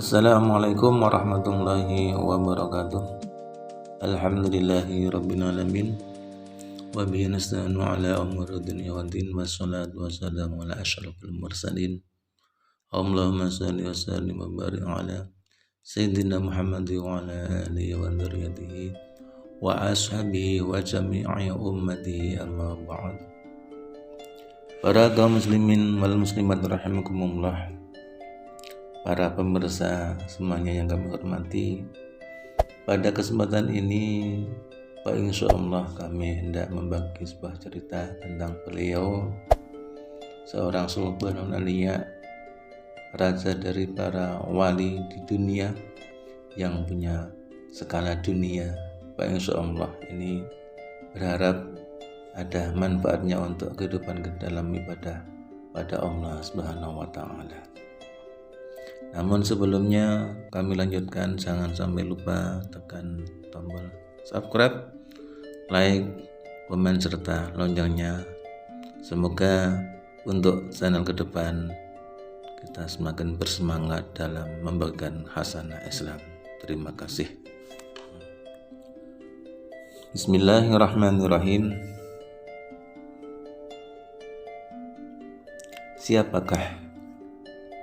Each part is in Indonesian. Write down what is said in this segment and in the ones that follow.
Assalamualaikum warahmatullahi wabarakatuh. Alhamdulillahi rabbil alamin. Wa bihi nasta'inu ala umuri dunya waddin. Wassalatu wassalamu ala asyrafil mursalin. Allahumma shalli wa sallim wa barik ala sayyidina Muhammad wa ala alihi wa dzurriyyatihi wa ashabihi wa jami'i ummatihi, amma ba'd. Para kaum muslimin wal muslimat rahimakumullah, para pemirsa semuanya yang kami hormati, pada kesempatan ini Pak, insya Allah kami hendak membagi sebuah cerita tentang beliau, seorang sultanul auliya, raja dari para wali di dunia yang punya skala dunia. Pak, insya Allah ini berharap ada manfaatnya untuk kehidupan kita dalam ibadah pada Allah Subhanahu wa Ta'ala. Namun sebelumnya kami lanjutkan, jangan sampai lupa tekan tombol subscribe, like, komen serta loncengnya. Semoga untuk channel ke depan kita semakin bersemangat dalam membagikan hasanah Islam. Terima kasih. Bismillahirrahmanirrahim. Siapakah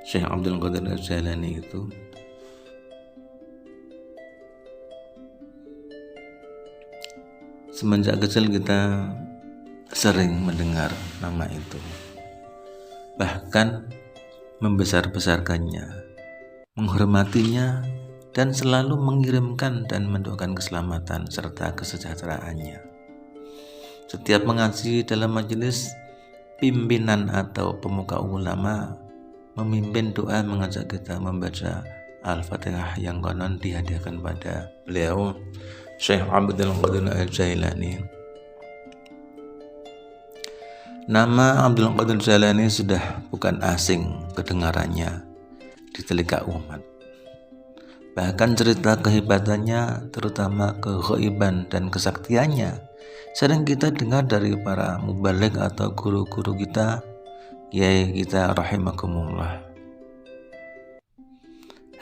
Syekh Abdul Qadir Al-Jailani itu? Semenjak kecil kita sering mendengar nama itu, bahkan membesar-besarkannya, menghormatinya, dan selalu mengirimkan dan mendoakan keselamatan serta kesejahteraannya. Setiap mengaji dalam majelis, pimpinan atau pemuka ulama memimpin doa mengajak kita membaca Al-Fatihah yang konon dihadiahkan pada beliau Syekh Abdul Qadir Al-Jailani. Nama Abdul Qadir Al-Jailani sudah bukan asing kedengarannya di telinga umat. Bahkan cerita kehebatannya, terutama keghaiban dan kesaktiannya, sering kita dengar dari para mubaligh atau guru-guru kita, kiai kita rahimakumullah.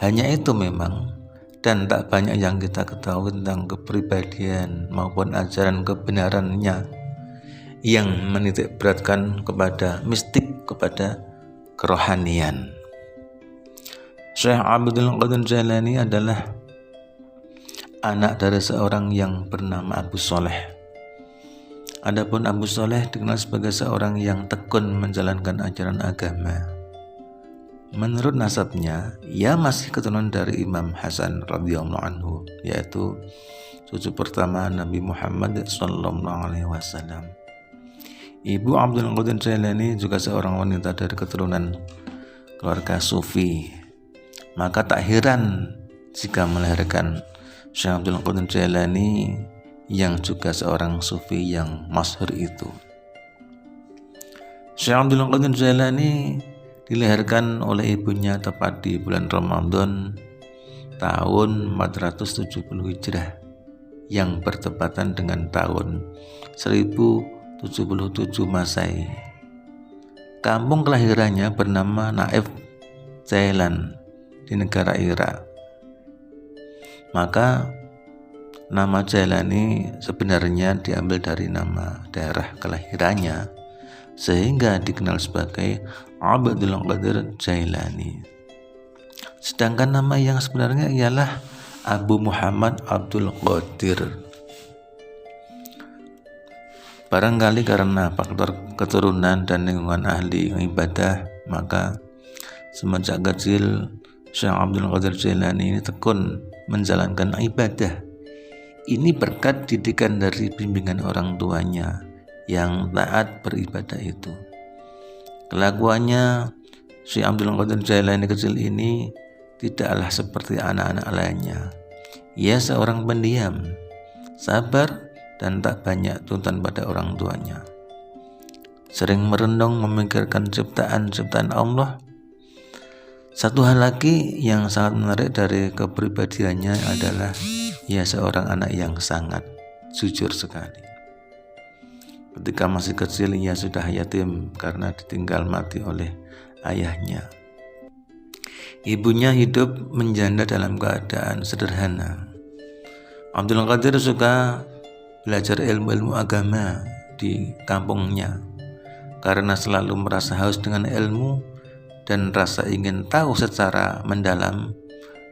Hanya itu memang, dan tak banyak yang kita ketahui tentang kepribadian maupun ajaran kebenarannya yang menitik beratkan kepada mistik, kepada kerohanian. Syekh Abdul Qadir Jailani adalah anak dari seorang yang bernama Abu Sholeh. Adapun Abu Sholeh dikenal sebagai seorang yang tekun menjalankan ajaran agama. Menurut nasabnya, ia masih keturunan dari Imam Hasan radhiyallahu anhu, yaitu cucu pertama Nabi Muhammad SAW. Ibu Abdul Qadir Jailani juga seorang wanita dari keturunan keluarga sufi. Maka tak heran jika melahirkan Syekh Abdul Qadir Jailani yang juga seorang sufi yang masyhur itu. Syekh Abdul Qadir Jailani dilahirkan oleh ibunya tepat di bulan Ramadan tahun 470 Hijrah yang bertepatan dengan tahun 1077 Masehi. Kampung kelahirannya bernama Naif Ceylan di negara Irak. Maka nama Jailani sebenarnya diambil dari nama daerah kelahirannya, sehingga dikenal sebagai Abdul Qadir Jailani. Sedangkan nama yang sebenarnya ialah Abu Muhammad Abdul Qadir. Barangkali karena faktor keturunan dan lingkungan ahli ibadah, maka semenjak kecil Syekh Abdul Qadir Jailani ini tekun menjalankan ibadah. Ini berkat didikan dari bimbingan orang tuanya yang taat beribadah itu. Kelakuannya Syekh Abdul Qadir Jailani kecil ini tidaklah seperti anak-anak lainnya. Ia seorang pendiam, sabar, dan tak banyak tuntut pada orang tuanya. Sering merenung memikirkan ciptaan-ciptaan Allah. Satu hal lagi yang sangat menarik dari kepribadiannya adalah ia seorang anak yang sangat jujur sekali. Ketika masih kecil ia sudah yatim karena ditinggal mati oleh ayahnya. Ibunya hidup menjanda dalam keadaan sederhana. Abdul Qadir suka belajar ilmu-ilmu agama di kampungnya karena selalu merasa haus dengan ilmu dan rasa ingin tahu secara mendalam.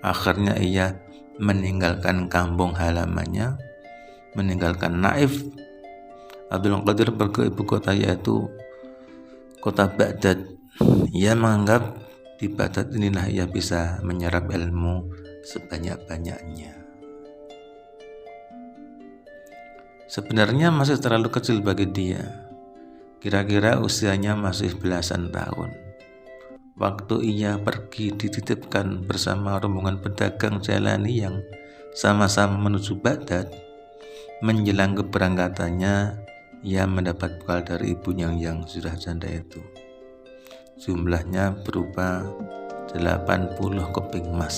Akhirnya ia meninggalkan kampung halamannya, meninggalkan Naif. Abdul Qadir pergi ke ibu kota, yaitu kota Baghdad. Ia menganggap di Baghdad inilah ia bisa menyerap ilmu sebanyak-banyaknya. Sebenarnya masih terlalu kecil bagi dia. Kira-kira usianya masih belasan tahun. Waktu ia pergi dititipkan bersama rombongan pedagang Jailani yang sama-sama menuju Baghdad. Menjelang keberangkatannya, ia mendapat bekal dari ibunya yang sudah janda itu. Jumlahnya berupa 80 keping emas.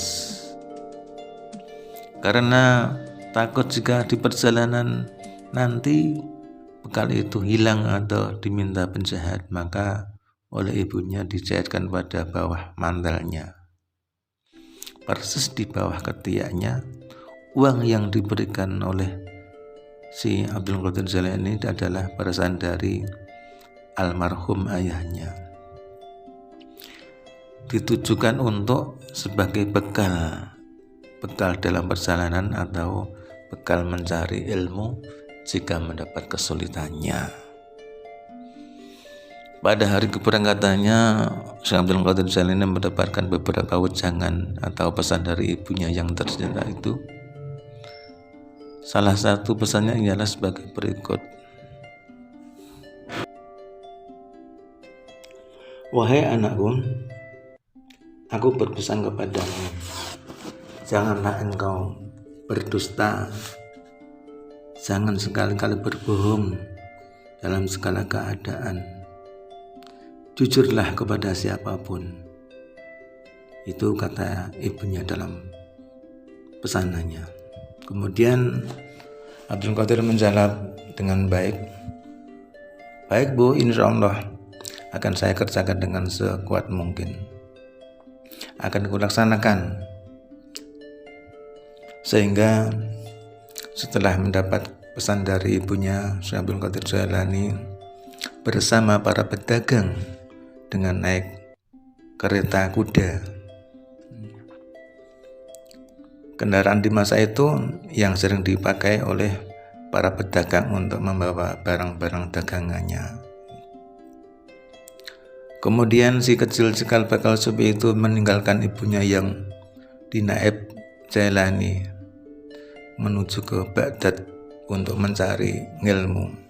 Karena takut jika di perjalanan nanti bekal itu hilang atau diminta penjahat, maka oleh ibunya dicairkan pada bawah mantelnya. Persis di bawah ketiaknya, uang yang diberikan oleh si Abdul Qadir Jailani adalah warisan dari almarhum ayahnya. Ditujukan untuk sebagai bekal dalam perjalanan atau bekal mencari ilmu jika mendapat kesulitannya. Pada hari keberangkatannya, Syekh Abdul Qadir Jailani mendapatkan beberapa wejangan atau pesan dari ibunya yang tercinta itu. Salah satu pesannya ialah sebagai berikut. Wahai anakku, aku berpesan kepadamu, janganlah engkau berdusta, jangan sekali-kali berbohong dalam segala keadaan. Jujurlah kepada siapapun. Itu kata ibunya dalam pesanannya. Kemudian Abdul Qadir menjawab dengan baik. Baik Bu, insya Allah akan saya kerjakan dengan sekuat mungkin. Akan kulaksanakan. Sehingga setelah mendapat pesan dari ibunya, Syekh Abdul Qadir Jailani bersama para pedagang dengan naik kereta kuda. Kendaraan di masa itu yang sering dipakai oleh para pedagang untuk membawa barang-barang dagangannya. Kemudian si kecil cikal bakal sufi itu meninggalkan ibunya yang di Naib Jailani menuju ke Baghdad untuk mencari ilmu.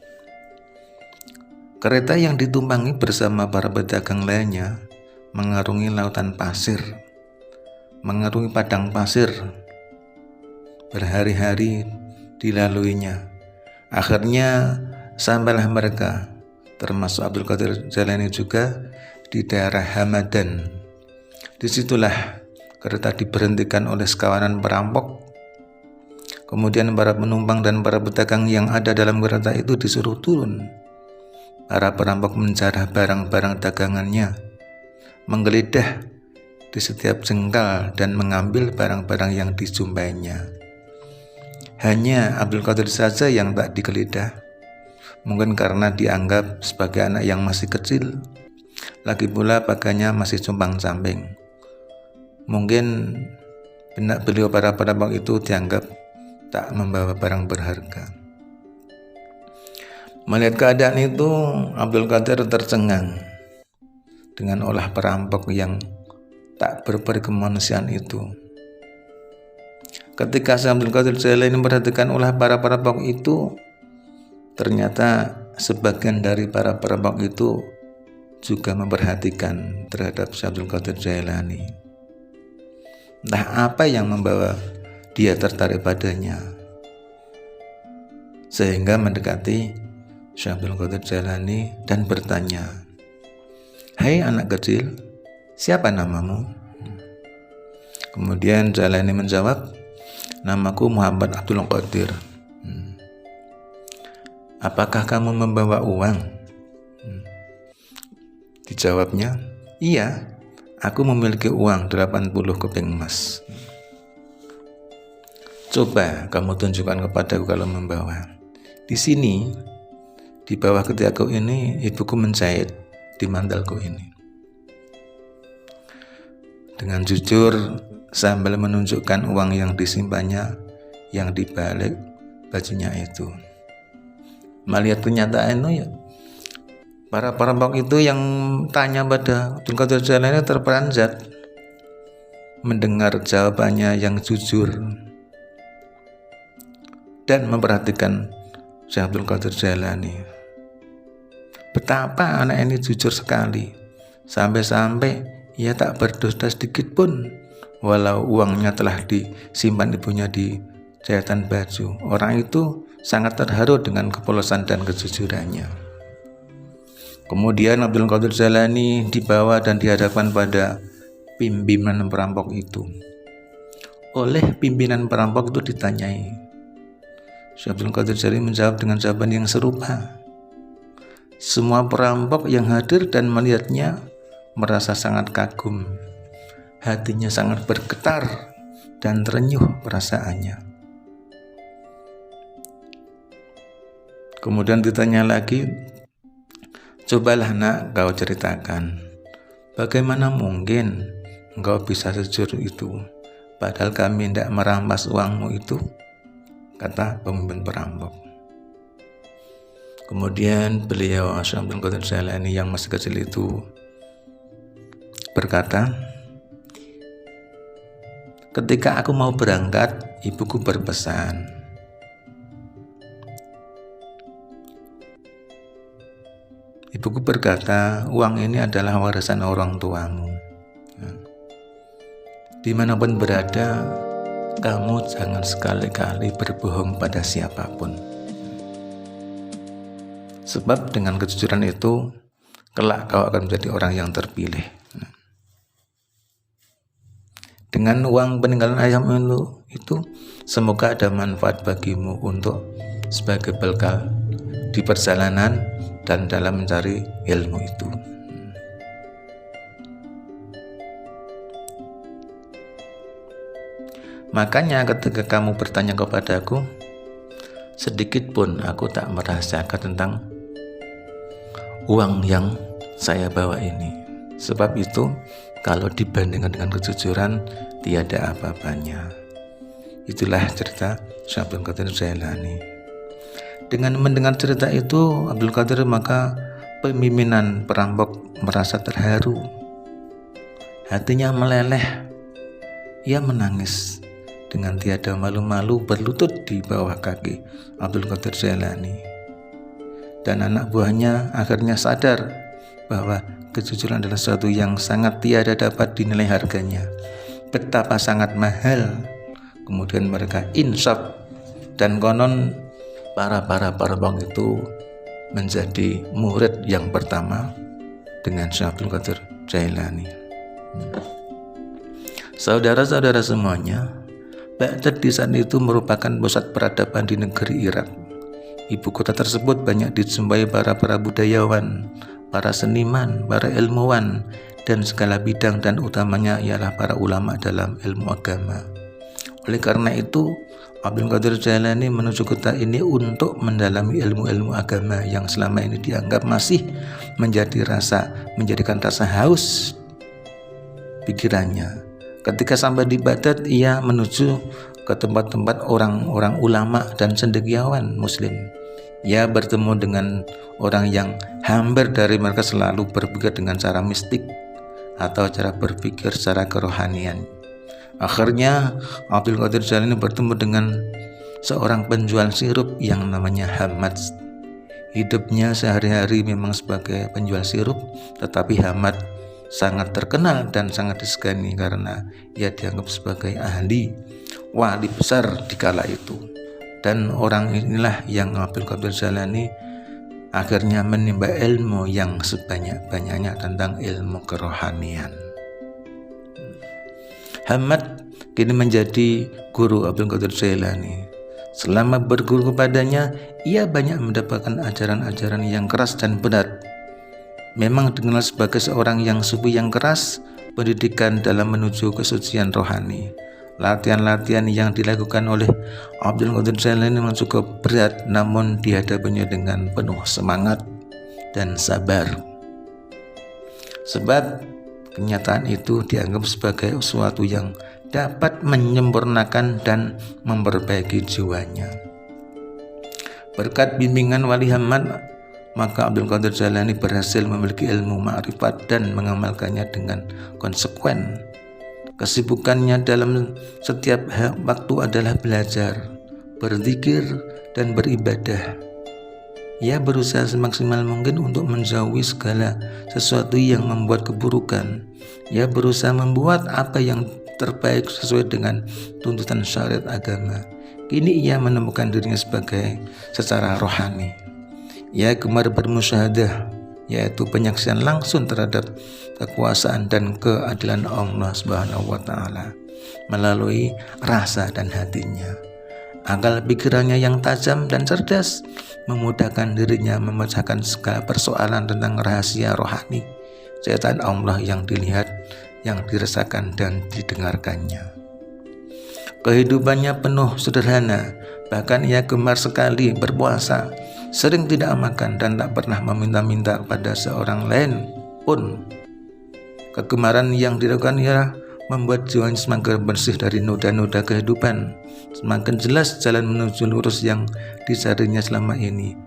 Kereta yang ditumpangi bersama para pedagang lainnya mengarungi lautan pasir, mengarungi padang pasir. Berhari-hari dilaluinya. Akhirnya sampailah mereka, termasuk Abdul Qadir Jailani juga, di daerah Hamadan. Disitulah kereta diberhentikan oleh sekawanan perampok. Kemudian para penumpang dan para pedagang yang ada dalam kereta itu disuruh turun. Para perampok menjarah barang-barang dagangannya, menggeledah di setiap jengkal dan mengambil barang-barang yang dijumpainya. Hanya Abdul Qadir saja yang tak digeledah, mungkin karena dianggap sebagai anak yang masih kecil. Lagi pula pakaiannya masih compang-camping. Mungkin benak beliau para perampok itu dianggap tak membawa barang berharga. Melihat keadaan itu, Abdul Qadir tercengang dengan olah perampok yang tak berperi kemanusiaan itu. Ketika Abdul Qadir Jailani memperhatikan olah para perampok itu, ternyata sebagian dari para perampok itu juga memperhatikan terhadap Abdul Qadir Jailani. Entah apa yang membawa dia tertarik padanya, sehingga mendekati Syekh Abdul Qadir Jailani dan bertanya, "Hai anak kecil, siapa namamu?" Kemudian Jailani menjawab, "Namaku Muhammad Abdul Qadir." "Apakah kamu membawa uang?" Dijawabnya, "Iya, aku memiliki uang 80 keping emas. Coba kamu tunjukkan kepadaku kalau membawa. Di sini, di bawah ketiakku ini, ibuku menjahit di mantalku ini. Dengan jujur, sambil menunjukkan uang yang disimpannya, yang dibalik bajunya itu. Melihat kenyataan itu ya, para perampok itu yang tanya pada Abdul Qadir Jailani terperanjat mendengar jawabannya yang jujur dan memperhatikan Syekh Abdul Qadir Jailani. Betapa anak ini jujur sekali, sampai-sampai ia tak berdosa sedikit pun, walau uangnya telah disimpan ibunya di jahitan baju. Orang itu sangat terharu dengan kepolosan dan kejujurannya. Kemudian Abdul Qadir Jailani dibawa dan dihadapkan pada pimpinan perampok itu. Oleh pimpinan perampok itu ditanyai, Syekh Abdul Qadir Jailani menjawab dengan jawaban yang serupa. Semua perampok yang hadir dan melihatnya merasa sangat kagum, hatinya sangat bergetar dan terenyuh perasaannya. Kemudian ditanya lagi, cobalah nak kau ceritakan, bagaimana mungkin engkau bisa sejujur itu, padahal kami tidak merampas uangmu itu, kata pemimpin perampok. Kemudian beliau Syekh Abdul Qadir Jailani yang masih kecil itu berkata, ketika aku mau berangkat, ibuku berpesan, ibuku berkata, uang ini adalah warisan orang tuamu. Dimanapun berada, kamu jangan sekali-kali berbohong pada siapapun. Sebab dengan kejujuran itu, kelak kau akan menjadi orang yang terpilih. Dengan uang peninggalan ayahmu itu, semoga ada manfaat bagimu untuk sebagai bekal di perjalanan dan dalam mencari ilmu itu. Makanya ketika kamu bertanya kepadaku, sedikit pun aku tak merahasiakan tentang uang yang saya bawa ini. Sebab itu, kalau dibandingkan dengan kejujuran, tiada apa-apanya. Itulah cerita Syekh Abdul Qadir Jailani. Dengan mendengar cerita itu, Abdul Qadir maka pimpinan perampok merasa terharu. Hatinya meleleh. Ia menangis dengan tiada malu-malu berlutut di bawah kaki Abdul Qadir Jailani. Dan anak buahnya akhirnya sadar bahwa kejujuran adalah sesuatu yang sangat tiada dapat dinilai harganya. Betapa sangat mahal. Kemudian mereka insaf, dan konon para perampok itu menjadi murid yang pertama dengan Syekh Abdul Qadir Jailani. Saudara-saudara semuanya, Baghdad di saat itu merupakan pusat peradaban di negeri Irak. Ibu kota tersebut banyak dijumpai para budayawan, para seniman, para ilmuwan, dan segala bidang, dan utamanya ialah para ulama dalam ilmu agama. Oleh karena itu, Abdul Qadir Jailani menuju kota ini untuk mendalami ilmu-ilmu agama yang selama ini dianggap masih menjadikan rasa haus pikirannya. Ketika sampai di Baghdad, ia menuju ke tempat-tempat orang-orang ulama dan cendekiawan muslim. Ia bertemu dengan orang yang hampir dari mereka selalu berpikir dengan cara mistik atau cara berpikir secara kerohanian. Akhirnya Abdul Qadir Jailani bertemu dengan seorang penjual sirup yang namanya Hamad. Hidupnya sehari-hari memang sebagai penjual sirup, tetapi Hamad sangat terkenal dan sangat disegani karena ia dianggap sebagai ahli wali besar di kala itu. Dan orang inilah yang Abdul Qadir Jailani akhirnya menimba ilmu yang sebanyak-banyaknya tentang ilmu kerohanian. Hamad kini menjadi guru Abdul Qadir Jailani. Selama berguru kepadanya, ia banyak mendapatkan ajaran-ajaran yang keras dan berat. Memang dikenal sebagai seorang yang sufi yang keras, pendidikan dalam menuju kesucian rohani. Latihan-latihan yang dilakukan oleh Abdul Qadir Jailani memang cukup berat, namun dihadapinya dengan penuh semangat dan sabar. Sebab kenyataan itu dianggap sebagai sesuatu yang dapat menyempurnakan dan memperbaiki jiwanya. Berkat bimbingan Wali Hamad, maka Abdul Qadir Jailani berhasil memiliki ilmu ma'rifat dan mengamalkannya dengan konsekuen. Kesibukannya dalam setiap waktu adalah belajar, berzikir, dan beribadah. Ia berusaha semaksimal mungkin untuk menjauhi segala sesuatu yang membuat keburukan. Ia berusaha membuat apa yang terbaik sesuai dengan tuntutan syariat agama. Kini ia menemukan dirinya secara rohani. Ia gemar bermusyahadah, yaitu penyaksian langsung terhadap kekuasaan dan keadilan Allah Subhanahu wa Ta'ala melalui rasa dan hatinya. Akal pikirannya yang tajam dan cerdas memudahkan dirinya memecahkan segala persoalan tentang rahasia rohani ciptaan Allah yang dilihat, yang dirasakan dan didengarkannya. Kehidupannya penuh sederhana, bahkan ia gemar sekali berpuasa, sering tidak makan dan tak pernah meminta-minta kepada seorang lain pun. Kegemaran yang dilakukan ia membuat jiwanya semakin bersih dari noda-noda kehidupan, semakin jelas jalan menuju lurus yang dicarinya selama ini.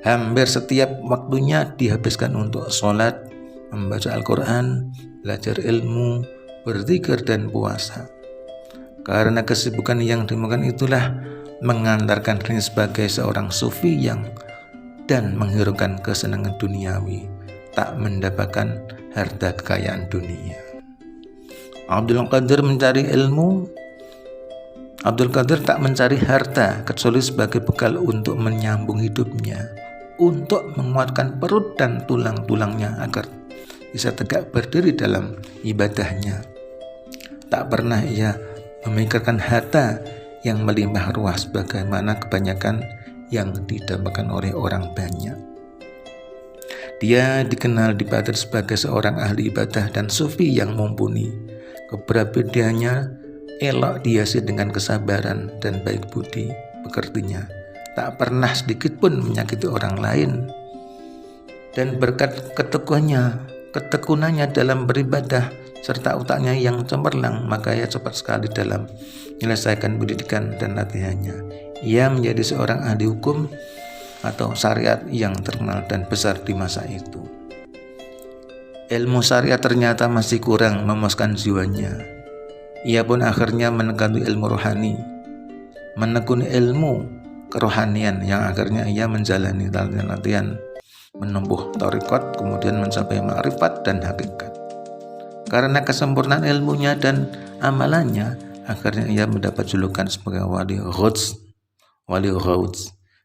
Hampir setiap waktunya dihabiskan untuk sholat, membaca Al-Quran, belajar ilmu, berzikir dan puasa. Karena kesibukan yang demikian itulah mengantarkan dirinya sebagai seorang sufi yang dan menghiraukan kesenangan duniawi, tak mendapatkan harta kekayaan dunia. Abdul Qadir tak mencari harta kecuali sebagai bekal untuk menyambung hidupnya, untuk menguatkan perut dan tulang-tulangnya agar bisa tegak berdiri dalam ibadahnya. Tak pernah ia memikirkan harta yang melimpah ruah sebagaimana kebanyakan yang didambakan oleh orang banyak. Dia dikenal di Badr sebagai seorang ahli ibadah dan sufi yang mumpuni. Kepribadiannya elok dihiasi dengan kesabaran dan baik budi pekertinya. Tak pernah sedikit pun menyakiti orang lain. Dan berkat ketekunannya dalam beribadah serta otaknya yang cemerlang, maka ia cepat sekali dalam menyelesaikan pendidikan dan latihannya. Ia menjadi seorang ahli hukum atau syariat yang terkenal dan besar di masa itu. Ilmu syariat ternyata masih kurang memuaskan jiwanya. Ia pun akhirnya menekuni ilmu rohani, menekuni ilmu kerohanian yang akhirnya ia menjalani latihan menempuh thariqat, kemudian mencapai ma'rifat dan hakikat. Karena kesempurnaan ilmunya dan amalannya, akhirnya ia mendapat julukan sebagai wali ghaus,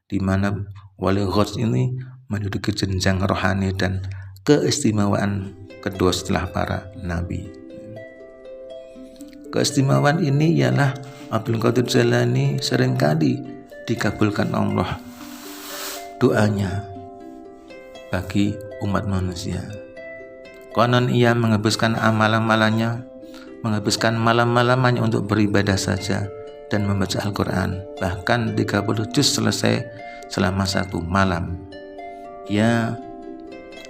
di mana wali ghaus ini menduduki jenjang rohani dan keistimewaan kedua setelah para nabi. Keistimewaan ini ialah Abdul Qadir Jailani seringkali dikabulkan Allah doanya bagi umat manusia. Konon ia menghabiskan malam-malamannya untuk beribadah saja dan membaca Al-Quran, bahkan 30 juz selesai selama satu malam.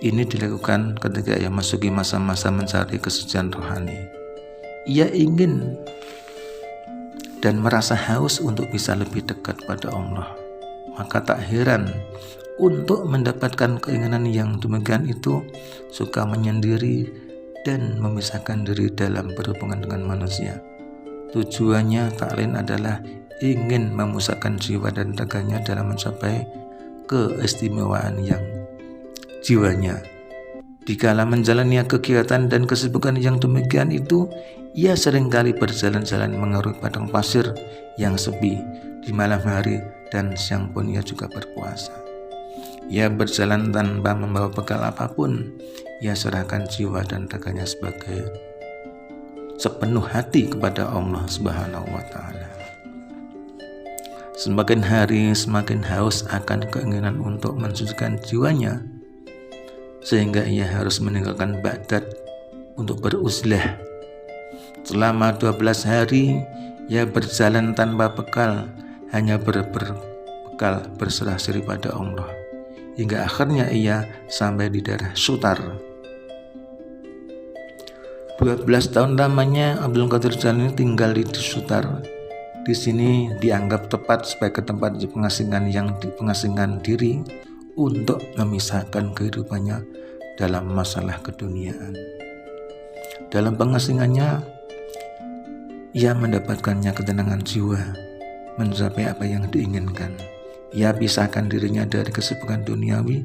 Ini dilakukan ketika ia masuki masa-masa mencari kesucian rohani. Ia ingin dan merasa haus untuk bisa lebih dekat pada Allah. Maka tak heran untuk mendapatkan keinginan yang demikian itu suka menyendiri dan memisahkan diri dalam berhubungan dengan manusia. Tujuannya tak lain adalah ingin memusatkan jiwa dan raganya dalam mencapai keistimewaan yang jiwanya. Dikala menjalani kegiatan dan kesibukan yang demikian itu, ia seringkali berjalan-jalan mengarungi padang pasir yang sepi di malam hari, dan siang pun ia juga berpuasa. Ia berjalan tanpa membawa bekal apapun. Ia serahkan jiwa dan raganya sepenuh hati kepada Allah Subhanahu wa Ta'ala. Semakin hari semakin haus akan keinginan untuk mensucikan jiwanya, sehingga ia harus meninggalkan Baghdad untuk beruzlah. Selama 12 hari ia berjalan tanpa bekal, hanya berbekal berserah diri pada Allah, hingga akhirnya ia sampai di daerah Sutar. 12 tahun lamanya Abdul Qadir Jailani tinggal di Sutar. Di sini dianggap tepat sebagai tempat pengasingan diri untuk memisahkan kehidupannya dalam masalah keduniaan. Dalam pengasingannya, ia mendapatkannya ketenangan jiwa, mencapai apa yang diinginkan. Ia pisahkan dirinya dari kesibukan duniawi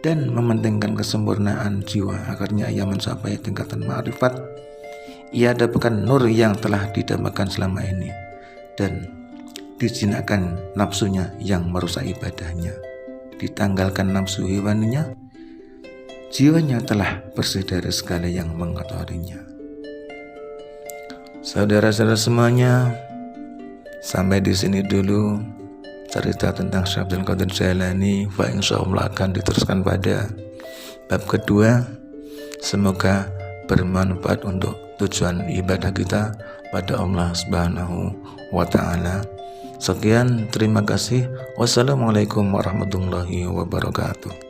dan mementingkan kesempurnaan jiwa. Akhirnya ia mencapai tingkatan ma'rifat. Ia dapatkan nur yang telah didambakan selama ini dan dijinakkan nafsunya yang merusak ibadahnya. Ditanggalkan nafsu hewaninya, jiwanya telah bersih dari segala yang mengotorinya. Saudara-saudara semuanya, sampai di sini dulu cerita tentang Syekh Abdul Qadir Jailani. Insya Allah akan diteruskan pada bab kedua. Semoga bermanfaat untuk tujuan ibadah kita pada Allah Subhanahu wa Ta'ala. Sekian, terima kasih. Wassalamualaikum warahmatullahi wabarakatuh.